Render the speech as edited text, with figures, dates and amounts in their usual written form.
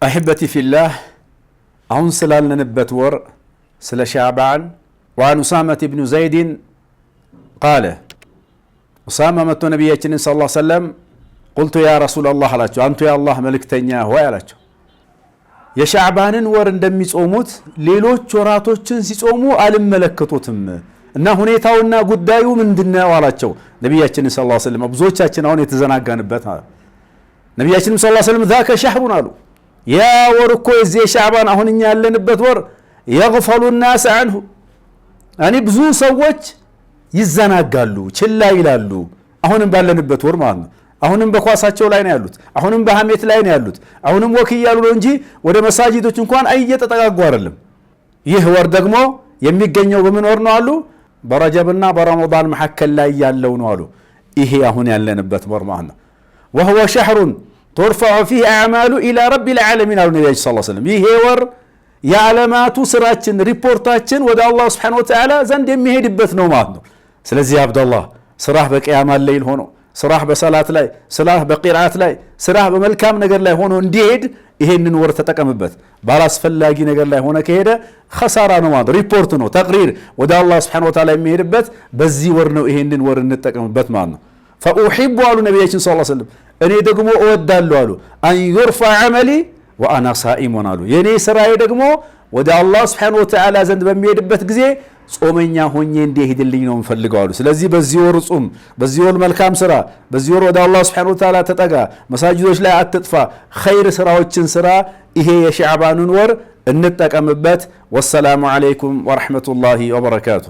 أحبتي في الله أهون سلالنا نبت ور سل شعبان وعن أسامة بن زيد قال أسامة مت نبينا صلى الله عليه وسلم قلت يا رسول الله علاتشو أنت يا الله ملك تنيا هو علاتشو يا شعبان ور اندمي صوموت ሌሎች ወራቶችን ሲጾሙ አልመለከቱትም እና ሁኔታውና ጉዳዩ ምንድነው አላቸው ነብያችን ሰለላሁ ዐለይሂ ወሰለም ብዙዎቻችን አሁን የተዘናጋንበት ነብያችን ሰለላሁ ዐለይሂ ወሰለም ذاك شهر አሉ ያ ወር እኮ እዚህ ሻዕባን አሁንኛ ያለንበት ወር يغفل الناس عنه አኒ ብዙ ሰዎች ይዘናጋሉ ችላ ይላሉ አሁንም ባለንበት ወር ማለት ነው አሁንም በኳሳቸው ላይ ነው ያሉት አሁንም በሐሜት ላይ ነው ያሉት አሁንም ወክያሉ ነው እንጂ ወደ መሳጂዶች እንኳን አይየተጠጋጉ አይደለም ይህ ወር ደግሞ የሚገኘው በምን ወር ነው አሉ በረጀብና በረመዳን መሐከል ላይ ያለው ነው አሉ ይሄ አሁን ያለንበት ወር ማለት ነው وهو شهر ترفع فيه اعمال الى رب العالمين አሉ ነብዩ ሰለላሁ ዐለይሂ ወሰለም ይሄ ወር የዓለማቱ ስራችን ሪፖርታችን ወደ አላህ Subhanahu Wa Ta'ala ዘንድ የሚሄድበት ነው ማለት ነው ስለዚህ አብዱላህ ስራህ በቂያማ ለይል ሆኖ ስራህ በሰላት ላይ ስራህ በቂራአት ላይ ስራህ በመልካም ነገር ላይ ሆኖ እንዲሄድ ይሄንን ወር ተጠቀምበት ባላስፈላጊ ነገር ላይ ሆነ ከሄደ خساره ነው ማለት ሪፖርት ነው ተቅሪር ወደ አላህ Subhanahu Wa Ta'ala የሚሄድበት በዚህ ወር ነው ይሄንን ወር እንጠቀምበት ማለት ነው فاحب አሉ ነብያችን ሰለላሁ ዐለይሂ ወሰለም እኔ ደግሞ እወዳለሁ አሉ አን يرفع عملي وانا صائم አሉ የኔ ስራዬ ደግሞ ወደ አላህ Subhanahu Wa Ta'ala ዘንድ በሚሄድበት ጊዜ ጾመኛ ሆኜ እንዲሄድልኝ ነው እንፈልገው አሉ ስለዚህ በዚህ ወር ጾም በዚህ ወር መልካም ስራ በዚህ ወር ወደ አላህ Subhanahu Wa Ta'ala ተጠጋ መሳጂዶች ላይ አትጥፋ ኸይር ስራዎችን ስራ ይሄ የሻዕባኑን ወር እንጠቀምበት ወሰላሙ አለይኩም ወራህመቱላሂ ወበረካቱ